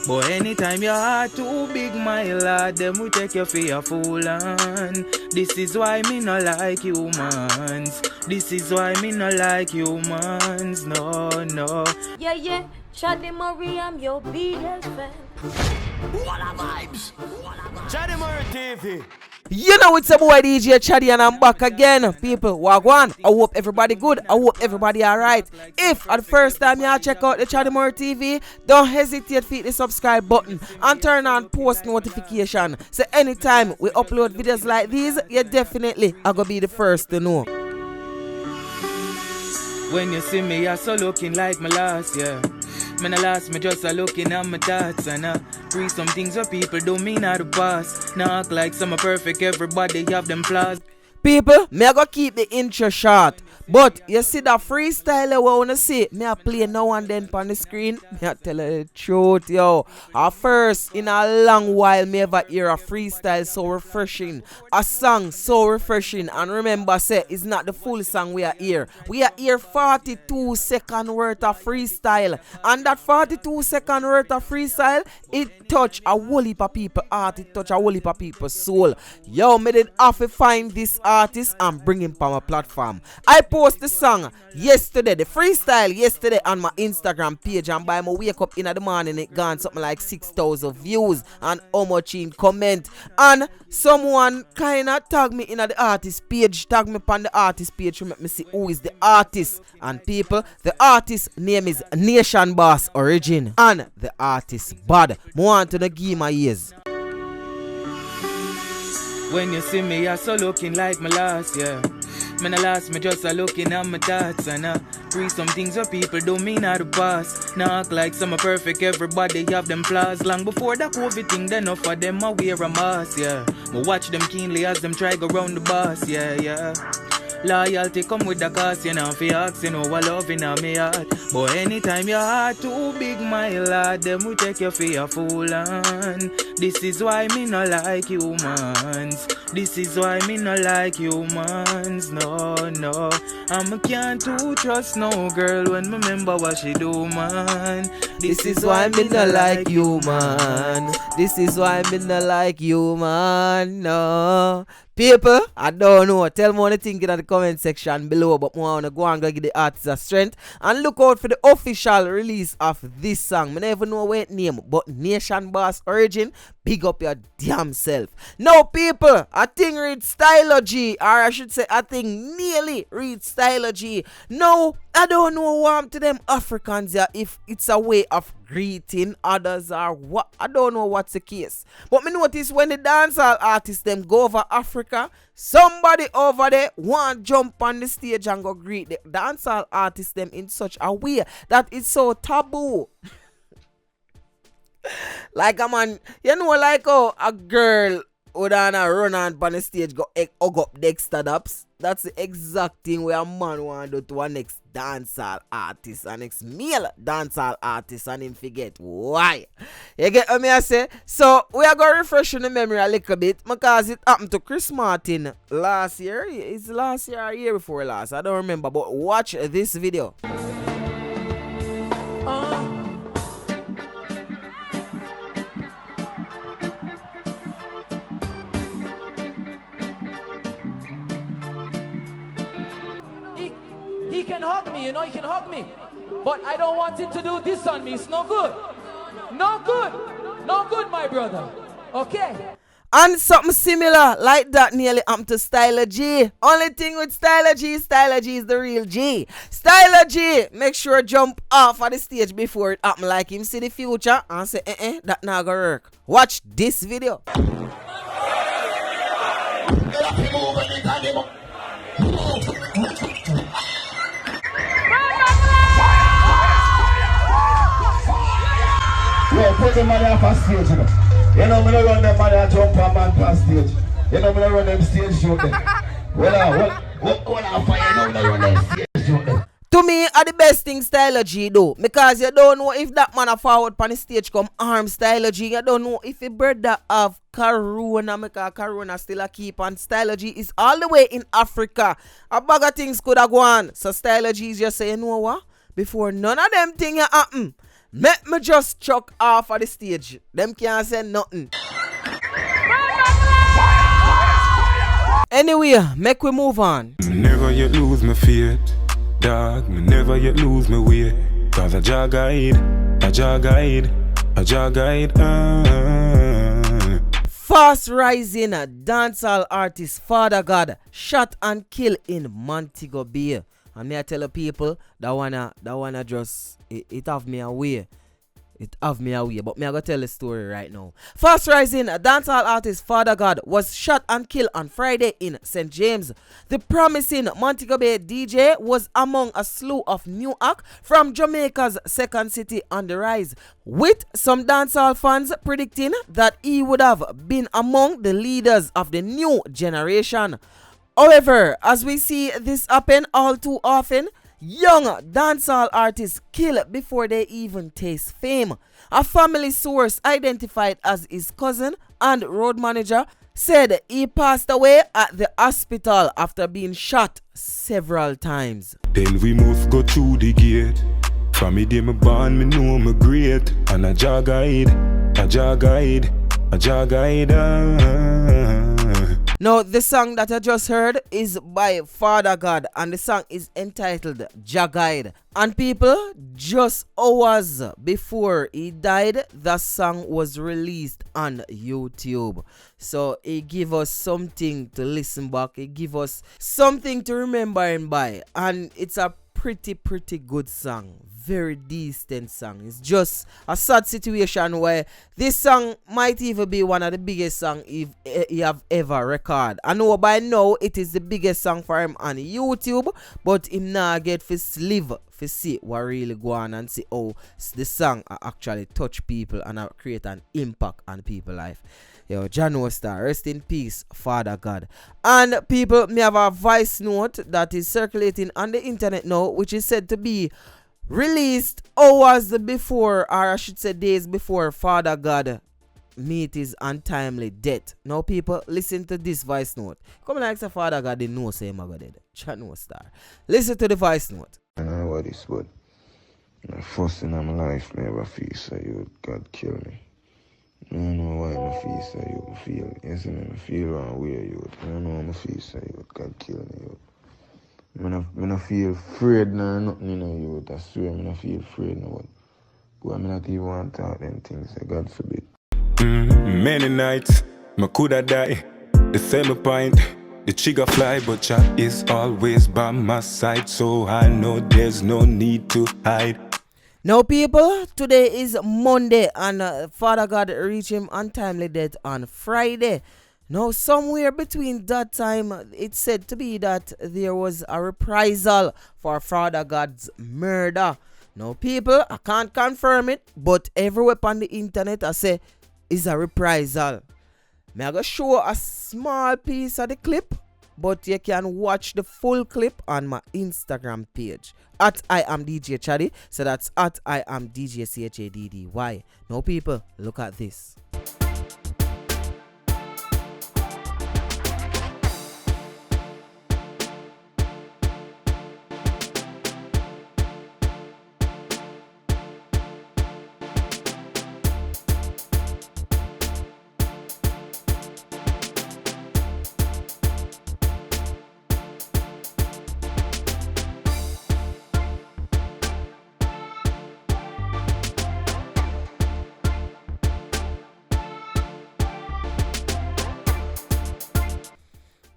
But anytime your heart too big, my lord, them will take you for a fool. And this is why me no like humans. This is why me no like humans. No, no. Yeah, Chaddy Murray, I'm your biggest fan. What a vibes! Chaddy Murray TV. You know it's a boy DJ Chaddy and I'm back again. People, wagwan. I hope everybody good. I hope everybody alright. If at the first time you check out the Chaddy Murray TV, don't hesitate to hit the subscribe button and turn on post notification. So anytime we upload videos like these, you definitely are going to be the first to know. When you see me, I so looking like my last, yeah. Man, I last me just a looking at my thoughts and free some things where people don't mean out the past. Now act like some are perfect, everybody have them flaws. People, me I go keep the intro short. But you see that freestyle we wanna see, me I play now and then on the screen. Me I tell you the truth, yo. At first, in a long while, me ever hear a freestyle so refreshing. A song so refreshing. And remember, say, it's not the full song we are here. We are here 42-second worth of freestyle. And that 42-second worth of freestyle, it touch a whole heap of people heart. It touch a whole heap of people's soul. Yo, me did have to find this artist and bring him on my platform. I post the song yesterday, the freestyle yesterday on my Instagram page, and by my wake up in the morning it gone something like 6,000 views and how much in comment. And someone kinda tag me in the artist page, tag me on the artist page to make me see who is the artist. And people, the artist name is Nation Boss Origin and the artist Bad. I want to give my ears. When you see me, I so looking like my last, yeah. Man, I last me just a looking at my thoughts and free some things where people don't mean out the past. Now act like some are perfect, everybody have them flaws. Long before that COVID thing, then enough of them I wear a mask, yeah. But watch them keenly as them try go round the boss, yeah. Loyalty come with the cost, you know, for ask, you know, I love in my heart. But anytime your heart too big, my lord, them will take you for a fool. And this is why me no like humans. This is why me no like humans. No, I can't too trust no girl when me remember what she do, man. This is why me no like human. This is why me no like human. No. People, I don't know. Tell me what you think in the comment section below. But I want to go and give the artist a strength. And look out for the official release of this song. I never know what name. But Nation Boss Origin, big up your damn self. Now people, I think read Stylo G. Or I should say I think nearly read Stylo G. No, I don't know what to them Africans here. If it's a way of greeting others or what, I don't know what's the case. But me notice when the dancehall artists them go over Africa, somebody over there want jump on the stage and go greet the dancehall artists them in such a way that it's so taboo. Like a man, you know, like how a girl would run on the stage go hug up Dexter Daps. That's the exact thing where a man want to do to a next dancehall artist, a next male dancehall artist, and him forget why. You get what I say? So we are going to refresh the memory a little bit because it happened to Chris Martin last year. It's last year or year before last, I don't remember, but watch this video. He can hug me, you know, he can hug me. But I don't want him to do this on me. It's no good. No good. No good, my brother. Okay? And something similar like that nearly happened to Stylo G. Only thing with Stylo G is the real G. Stylo G, make sure jump off of the stage before it happen like him see the future and say, that not gonna work. Watch this video. Yo, put the money off a stage, you know. You know, me don't run them money and jump on man past stage. You know, me don't run them stage show them. What on fire, you know, me don't run them stage show them. To me, are the best thing Stylo G do. Because you don't know if that man a forward pan the stage come arm Stylo G. You don't know if a brother have Corona, because Corona still a keep, and Stylo G is all the way in Africa. A bag of things could have gone. So Stylo G is just saying, you know what? Before none of them things happen, Make me just chuck off of the stage. Them can't say nothing. Anyway, make we move on. Me never yet lose my faith, dog. Me never yet lose my way. Cause a Jah guide, a Jah guide, a Jah guide. Fast rising dancehall artist Fada Gad shot and killed in Montego Bay. And me I tell the people that wanna just it have me away. It have me away, but me I go tell the story right now. Fast rising dancehall artist Fada Gad was shot and killed on Friday in St. James. The promising Montego Bay DJ was among a slew of new acts from Jamaica's second city on the rise, with some dancehall fans predicting that he would have been among the leaders of the new generation. However, as we see this happen all too often, young dancehall artists kill before they even taste fame. A family source identified as his cousin and road manager said he passed away at the hospital after being shot several times. Then we must go through the gate. From me day me born, me know me great. And a Jah guide, a Jah guide, a Jah guide. Now, the song that I just heard is by Fada Gad, and the song is entitled Jah Guide. And people, just hours before he died, the song was released on YouTube. So it give us something to listen back. It give us something to remember him by. And it's a pretty good song. Very decent song. It's just a sad situation where this song might even be one of the biggest songs you have ever recorded. I know by now it is the biggest song for him on YouTube, but him now get to live to see what really go on and see how the song actually touch people and create an impact on people's life. Yo, Jano Star, rest in peace, Fada Gad. And people, me have a voice note that is circulating on the internet now, which is said to be released hours before, or I should say days before, Fada Gad meet his untimely death. Now people, listen to this voice note. Come like say Fada Gad didn't know say him go dead. Chano Star. Listen to the voice note. I know what this, but the first thing in my life, me ever feel so you God kill me. I don't know why I feel so you feel. Yes, I feel wrong where you. I don't know how I feel so you God kill me. You. I don't feel afraid now, nothing in you. I swear, I don't feel afraid now. But I not even want to talk them things, God forbid. Many nights, I coulda die. The same point, the trigger fly, but Jah is always by my side, so I know there's no need to hide. Now people, today is Monday and Fada Gad reached him untimely death on Friday. Now somewhere between that time, it's said to be that there was a reprisal for Fada Gad's murder. Now people, I can't confirm it, but everywhere on the internet I say is a reprisal. May I go show a small piece of the clip, but you can watch the full clip on my Instagram page at I am DJ Chaddy. So that's at I am DJ CHADDY. Now people, look at this.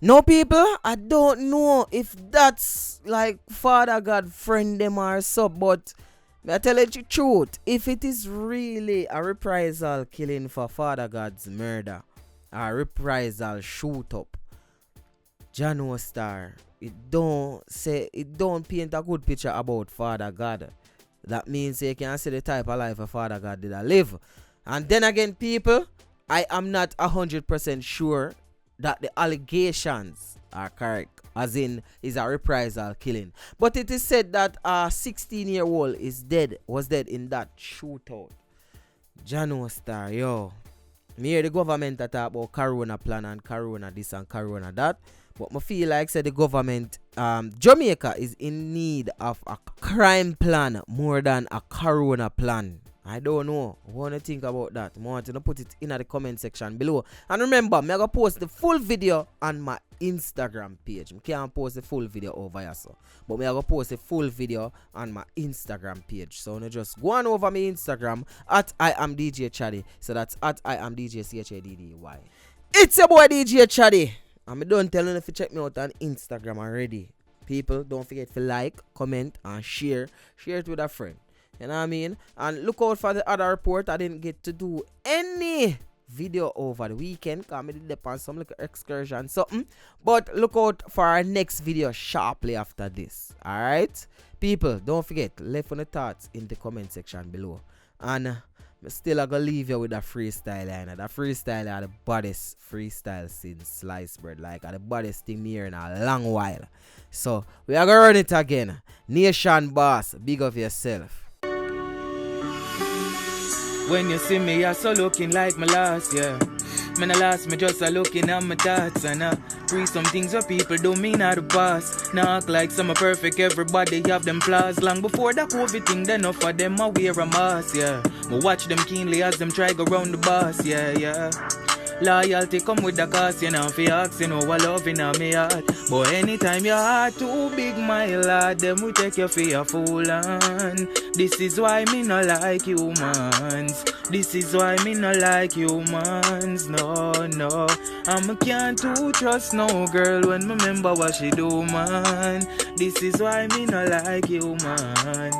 No people, I don't know if that's like Fada Gad friend them or so, but I tell you the truth, if it is really a reprisal killing for Fada Gad's murder, a reprisal shoot up, Jano Star, it don't paint a good picture about Fada Gad. That means you can see the type of life a Fada Gad did live. And then again, people, I am not 100% sure that the allegations are correct, as in is a reprisal killing. But it is said that a 16-year-old was dead in that shootout. Jano Star, yo. Me hear the government talk about Corona plan and Corona this and Corona that. But I feel like said the government, Jamaica is in need of a crime plan more than a corona plan. I don't know. What do you think about that? I want to put it in the comment section below. And remember, I'm going to post the full video on my Instagram page. I can't post the full video over here, so. But I'm going to post the full video on my Instagram page. So just go on over my Instagram at I am DJ Chaddy. So that's at I am DJ Chaddy. It's your boy DJ Chaddy. And I don't tell you if you check me out on Instagram already. People, don't forget to like, comment, and share. Share it with a friend. You know what I mean? And look out for the other report. I didn't get to do any video over the weekend because I did on some little excursion something. But look out for our next video sharply after this. Alright? People, don't forget, left on the thoughts in the comment section below. And I'm still going to leave you with a freestyle. That freestyle is the baddest freestyle since sliced bread. Like the baddest thing here in a long while. So we are going to run it again. Nation boss, big of yourself. When you see me, I so looking like my last, yeah. Man, I last me just a looking at my thoughts and free some things where people don't mean out the past. Now act like some are perfect, everybody have them flaws. Long before that COVID thing, then enough of them I wear a mask, yeah. But watch them keenly as them try go round the boss, yeah, yeah. Loyalty come with the cost, you know, for ask, you know, what love in my heart. But anytime your heart too big, my lord, them will take you for a fool, and this is why me no like humans. This is why me no like humans, no, no. And me can't too trust no girl when me remember what she do, man. This is why me no like humans.